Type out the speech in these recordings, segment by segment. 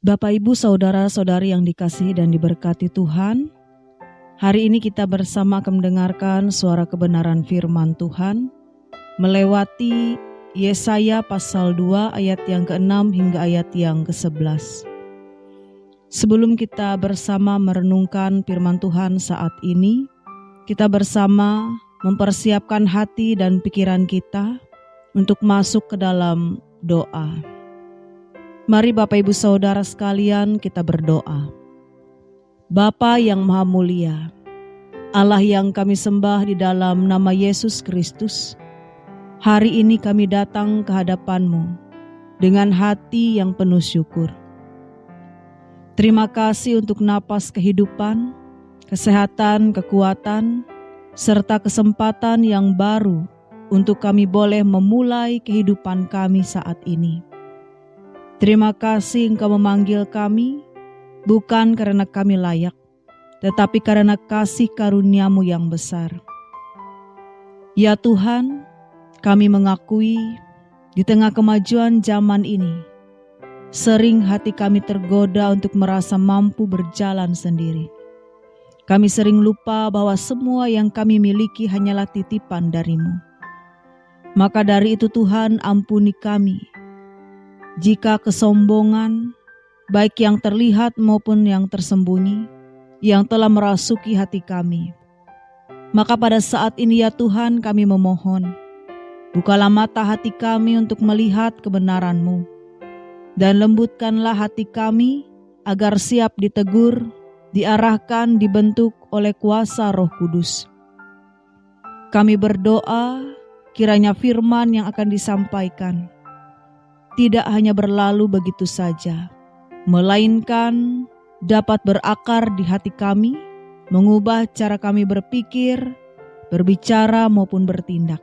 Bapak, Ibu, Saudara-saudari yang dikasihi dan diberkati Tuhan, hari ini kita bersama akan mendengarkan suara kebenaran firman Tuhan melewati Yesaya pasal 2 ayat yang ke-6 hingga ayat yang ke-11. Sebelum kita bersama merenungkan firman Tuhan saat ini, kita bersama mempersiapkan hati dan pikiran kita untuk masuk ke dalam doa. Mari Bapak Ibu Saudara sekalian kita berdoa. Bapa yang Maha Mulia, Allah yang kami sembah di dalam nama Yesus Kristus, hari ini kami datang ke hadapan-Mu dengan hati yang penuh syukur. Terima kasih untuk napas kehidupan, kesehatan, kekuatan, serta kesempatan yang baru untuk kami boleh memulai kehidupan kami saat ini. Terima kasih Engkau memanggil kami, bukan karena kami layak, tetapi karena kasih karunia-Mu yang besar. Ya Tuhan, kami mengakui di tengah kemajuan zaman ini, sering hati kami tergoda untuk merasa mampu berjalan sendiri. Kami sering lupa bahwa semua yang kami miliki hanyalah titipan dari-Mu. Maka dari itu Tuhan, ampuni kami jika kesombongan, baik yang terlihat maupun yang tersembunyi, yang telah merasuki hati kami. Maka pada saat ini ya Tuhan, kami memohon, bukalah mata hati kami untuk melihat kebenaran-Mu, dan lembutkanlah hati kami agar siap ditegur, diarahkan, dibentuk oleh kuasa Roh Kudus. Kami berdoa kiranya firman yang akan disampaikan tidak hanya berlalu begitu saja, melainkan dapat berakar di hati kami, mengubah cara kami berpikir, berbicara maupun bertindak.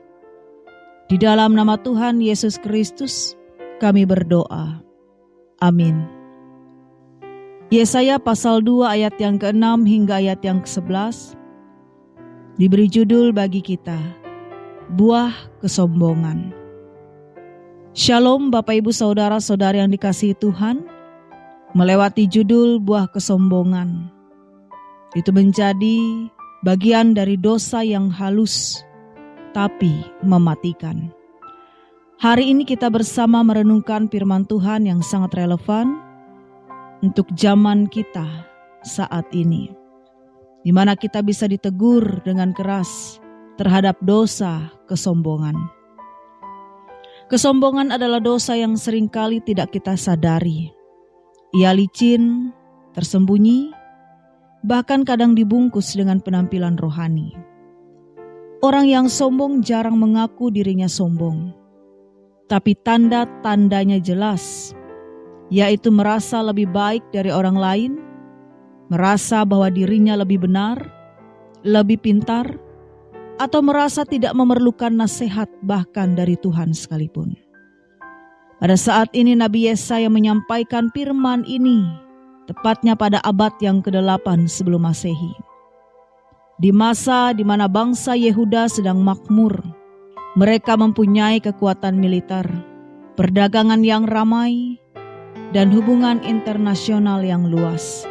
Di dalam nama Tuhan Yesus Kristus kami berdoa. Amin. Yesaya pasal 2 ayat yang ke-6 hingga ayat yang ke-11 diberi judul bagi kita, Buah Kesombongan. Shalom Bapak Ibu Saudara-saudari yang dikasihi Tuhan. Melewati judul buah kesombongan, itu menjadi bagian dari dosa yang halus tapi mematikan. Hari ini kita bersama merenungkan firman Tuhan yang sangat relevan untuk zaman kita saat ini, di mana kita bisa ditegur dengan keras terhadap dosa kesombongan. Kesombongan adalah dosa yang seringkali tidak kita sadari. Ia licin, tersembunyi, bahkan kadang dibungkus dengan penampilan rohani. Orang yang sombong jarang mengaku dirinya sombong, tapi tanda-tandanya jelas, yaitu merasa lebih baik dari orang lain, merasa bahwa dirinya lebih benar, lebih pintar, atau merasa tidak memerlukan nasihat bahkan dari Tuhan sekalipun. Pada saat ini Nabi Yesaya menyampaikan firman ini tepatnya pada abad yang ke-8 sebelum Masehi. Di masa di mana bangsa Yehuda sedang makmur, mereka mempunyai kekuatan militer, perdagangan yang ramai, dan hubungan internasional yang luas.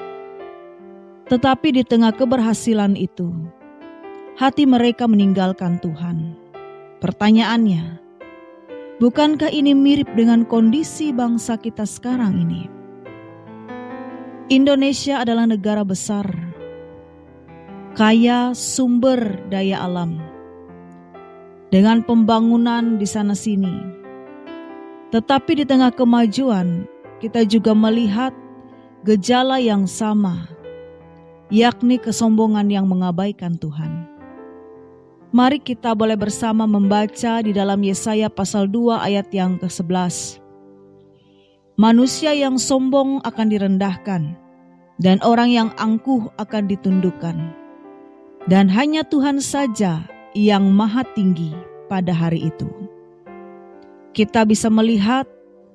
Tetapi di tengah keberhasilan itu, hati mereka meninggalkan Tuhan. Pertanyaannya, bukankah ini mirip dengan kondisi bangsa kita sekarang ini? Indonesia adalah negara besar, kaya sumber daya alam, dengan pembangunan di sana-sini. Tetapi di tengah kemajuan, kita juga melihat gejala yang sama, yakni kesombongan yang mengabaikan Tuhan. Mari kita boleh bersama membaca di dalam Yesaya pasal 2 ayat yang ke-11. Manusia yang sombong akan direndahkan, dan orang yang angkuh akan ditundukkan. Dan hanya Tuhan saja yang maha tinggi pada hari itu. Kita bisa melihat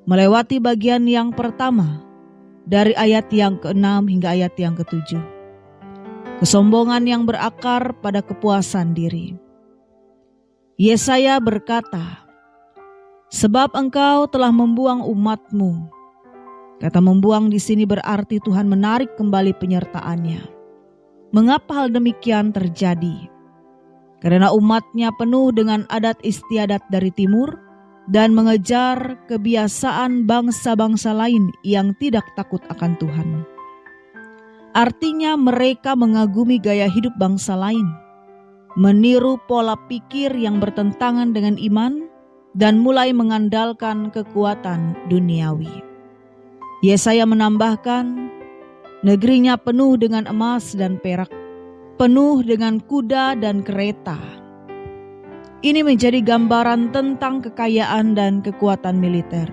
melewati bagian yang pertama dari ayat yang ke-6 hingga ayat yang ke-7. Kesombongan yang berakar pada kepuasan diri. Yesaya berkata, "Sebab engkau telah membuang umat-Mu, Kata membuang di sini berarti Tuhan menarik kembali penyertaannya. Mengapa hal demikian terjadi? Karena umatnya penuh dengan adat istiadat dari timur dan mengejar kebiasaan bangsa-bangsa lain yang tidak takut akan Tuhan. Artinya mereka mengagumi gaya hidup bangsa lain, meniru pola pikir yang bertentangan dengan iman, dan mulai mengandalkan kekuatan duniawi. Yesaya menambahkan, negerinya penuh dengan emas dan perak, penuh dengan kuda dan kereta. Ini menjadi gambaran tentang kekayaan dan kekuatan militer.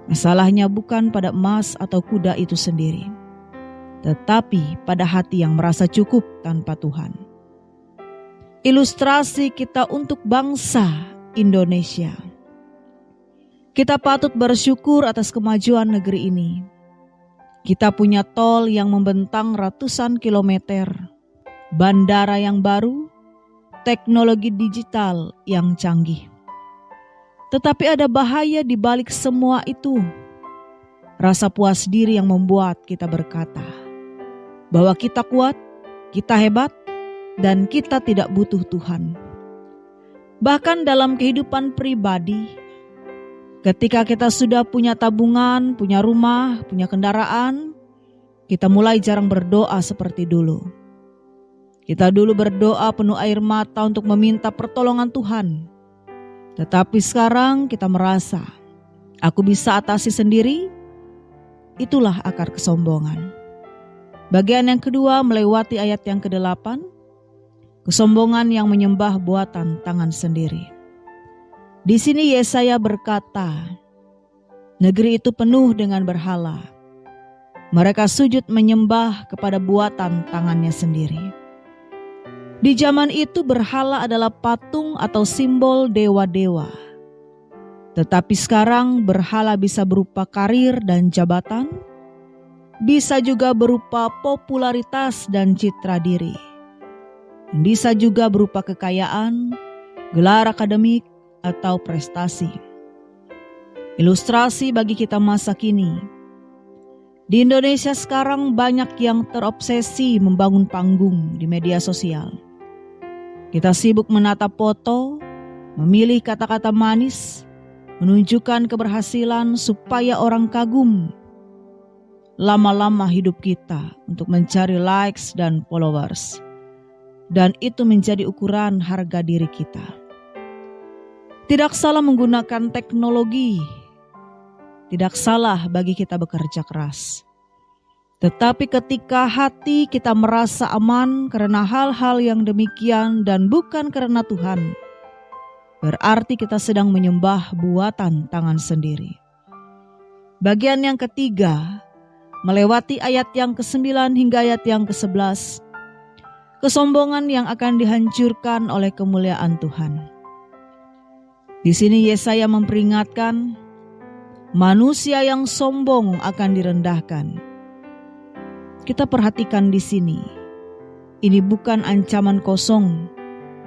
Masalahnya bukan pada emas atau kuda itu sendiri, tetapi pada hati yang merasa cukup tanpa Tuhan. Ilustrasi kita untuk bangsa Indonesia. Kita patut bersyukur atas kemajuan negeri ini. Kita punya tol yang membentang ratusan kilometer, bandara yang baru, teknologi digital yang canggih. Tetapi ada bahaya di balik semua itu. Rasa puas diri yang membuat kita berkata bahwa kita kuat, kita hebat, dan kita tidak butuh Tuhan. Bahkan dalam kehidupan pribadi, ketika kita sudah punya tabungan, punya rumah, punya kendaraan, kita mulai jarang berdoa seperti dulu. Kita dulu berdoa penuh air mata untuk meminta pertolongan Tuhan. Tetapi sekarang kita merasa, aku bisa atasi sendiri. Itulah akar kesombongan. Bagian yang kedua melewati ayat yang ke-8. Kesombongan yang menyembah buatan tangan sendiri. Di sini Yesaya berkata, negeri itu penuh dengan berhala. Mereka sujud menyembah kepada buatan tangannya sendiri. Di zaman itu berhala adalah patung atau simbol dewa-dewa. Tetapi sekarang berhala bisa berupa karir dan jabatan, bisa juga berupa popularitas dan citra diri. Bisa juga berupa kekayaan, gelar akademik, atau prestasi. Ilustrasi bagi kita masa kini. Di Indonesia sekarang banyak yang terobsesi membangun panggung di media sosial. Kita sibuk menatap foto, memilih kata-kata manis, menunjukkan keberhasilan supaya orang kagum. Lama-lama hidup kita untuk mencari likes dan followers. Dan itu menjadi ukuran harga diri kita. Tidak salah menggunakan teknologi. Tidak salah bagi kita bekerja keras. Tetapi ketika hati kita merasa aman karena hal-hal yang demikian dan bukan karena Tuhan, berarti kita sedang menyembah buatan tangan sendiri. Bagian yang ketiga, melewati ayat yang ke-9 hingga ayat yang ke-11. Kesombongan yang akan dihancurkan oleh kemuliaan Tuhan. Di sini Yesaya memperingatkan, manusia yang sombong akan direndahkan. Kita perhatikan di sini, ini bukan ancaman kosong,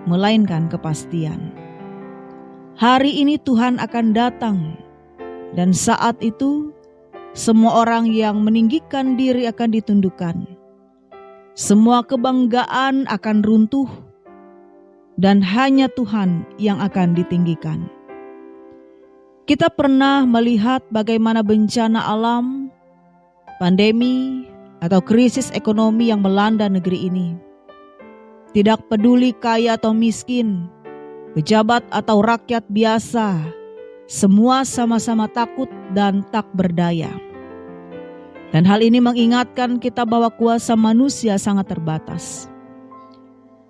melainkan kepastian. Hari ini Tuhan akan datang, dan saat itu semua orang yang meninggikan diri akan ditundukkan. Semua kebanggaan akan runtuh, dan hanya Tuhan yang akan ditinggikan. Kita pernah melihat bagaimana bencana alam, pandemi, atau krisis ekonomi yang melanda negeri ini. Tidak peduli kaya atau miskin, pejabat atau rakyat biasa, semua sama-sama takut dan tak berdaya. Dan hal ini mengingatkan kita bahwa kuasa manusia sangat terbatas.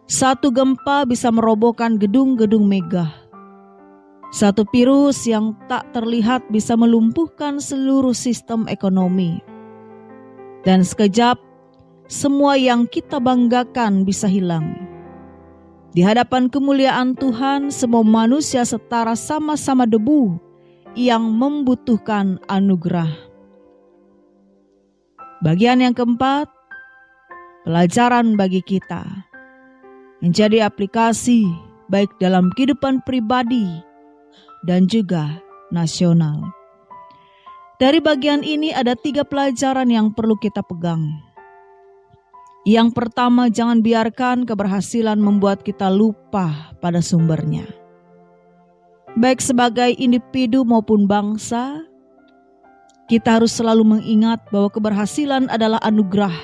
Satu gempa bisa merobohkan gedung-gedung megah. Satu virus yang tak terlihat bisa melumpuhkan seluruh sistem ekonomi. Dan sekejap, semua yang kita banggakan bisa hilang. Di hadapan kemuliaan Tuhan, semua manusia setara sama-sama debu yang membutuhkan anugerah. Bagian yang keempat, pelajaran bagi kita. Menjadi aplikasi baik dalam kehidupan pribadi dan juga nasional. Dari bagian ini ada 3 pelajaran yang perlu kita pegang. Yang pertama, jangan biarkan keberhasilan membuat kita lupa pada sumbernya. Baik sebagai individu maupun bangsa, kita harus selalu mengingat bahwa keberhasilan adalah anugerah,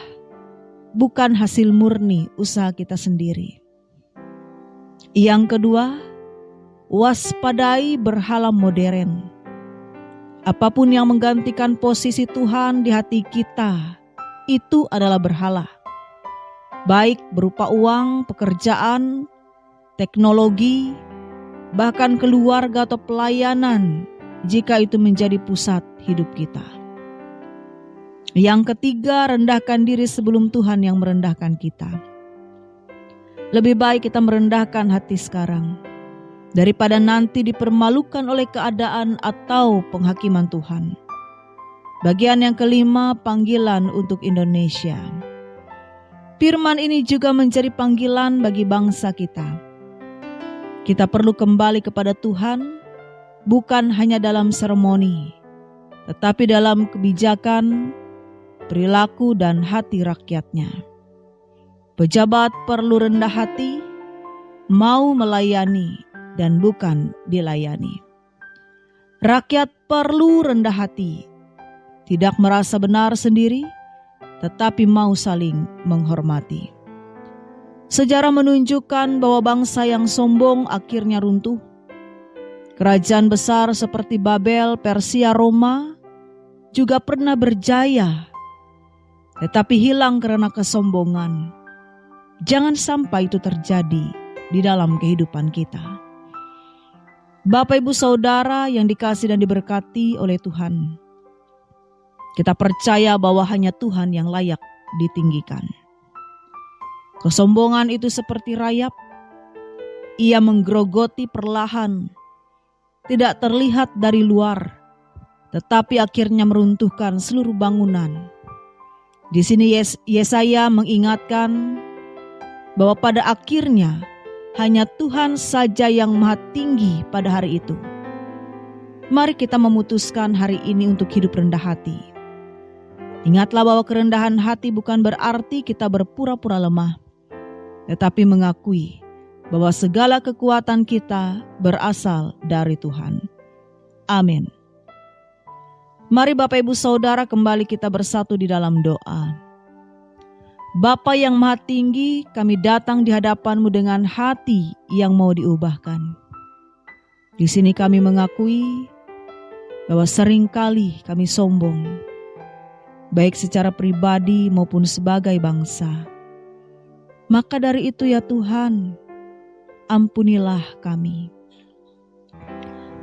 bukan hasil murni usaha kita sendiri. Yang kedua, waspadai berhala modern. Apapun yang menggantikan posisi Tuhan di hati kita, itu adalah berhala. Baik berupa uang, pekerjaan, teknologi, bahkan keluarga atau pelayanan, jika itu menjadi pusat hidup kita. Yang ketiga, rendahkan diri sebelum Tuhan yang merendahkan kita. Lebih baik kita merendahkan hati sekarang, daripada nanti dipermalukan oleh keadaan atau penghakiman Tuhan. Bagian yang kelima, panggilan untuk Indonesia. Firman ini juga menjadi panggilan bagi bangsa kita. Kita perlu kembali kepada Tuhan, bukan hanya dalam seremoni, tetapi dalam kebijakan, perilaku, dan hati rakyatnya. Pejabat perlu rendah hati, mau melayani, dan bukan dilayani. Rakyat perlu rendah hati, tidak merasa benar sendiri, tetapi mau saling menghormati. Sejarah menunjukkan bahwa bangsa yang sombong akhirnya runtuh. Kerajaan besar seperti Babel, Persia, Roma juga pernah berjaya, tetapi hilang karena kesombongan. Jangan sampai itu terjadi di dalam kehidupan kita. Bapak, Ibu, Saudara yang dikasihi dan diberkati oleh Tuhan, kita percaya bahwa hanya Tuhan yang layak ditinggikan. Kesombongan itu seperti rayap, ia menggerogoti perlahan, tidak terlihat dari luar, tetapi akhirnya meruntuhkan seluruh bangunan. Di sini Yesaya mengingatkan bahwa pada akhirnya hanya Tuhan saja yang maha tinggi pada hari itu. Mari kita memutuskan hari ini untuk hidup rendah hati. Ingatlah bahwa kerendahan hati bukan berarti kita berpura-pura lemah, tetapi mengakui bahwa segala kekuatan kita berasal dari Tuhan. Amin. Mari Bapak, Ibu, Saudara, kembali kita bersatu di dalam doa. Bapa yang maha tinggi, kami datang di hadapan-Mu dengan hati yang mau diubahkan. Di sini kami mengakui bahwa seringkali kami sombong, baik secara pribadi maupun sebagai bangsa. Maka dari itu ya Tuhan, ampunilah kami.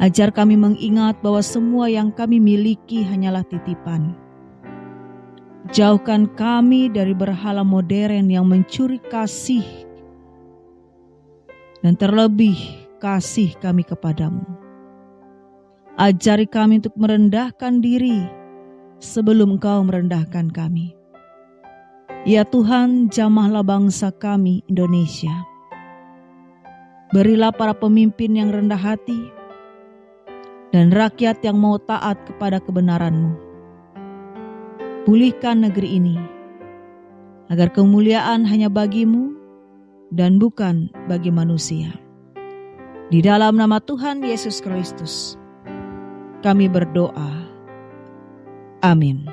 Ajar kami mengingat bahwa semua yang kami miliki hanyalah titipan. Jauhkan kami dari berhala modern yang mencuri kasih dan terlebih kasih kami kepadamu. Ajari kami untuk merendahkan diri sebelum Engkau merendahkan kami. Ya Tuhan, jamahlah bangsa kami Indonesia. Berilah para pemimpin yang rendah hati dan rakyat yang mau taat kepada kebenaran-Mu. Pulihkan negeri ini, agar kemuliaan hanya bagi-Mu dan bukan bagi manusia. Di dalam nama Tuhan Yesus Kristus, kami berdoa. Amin.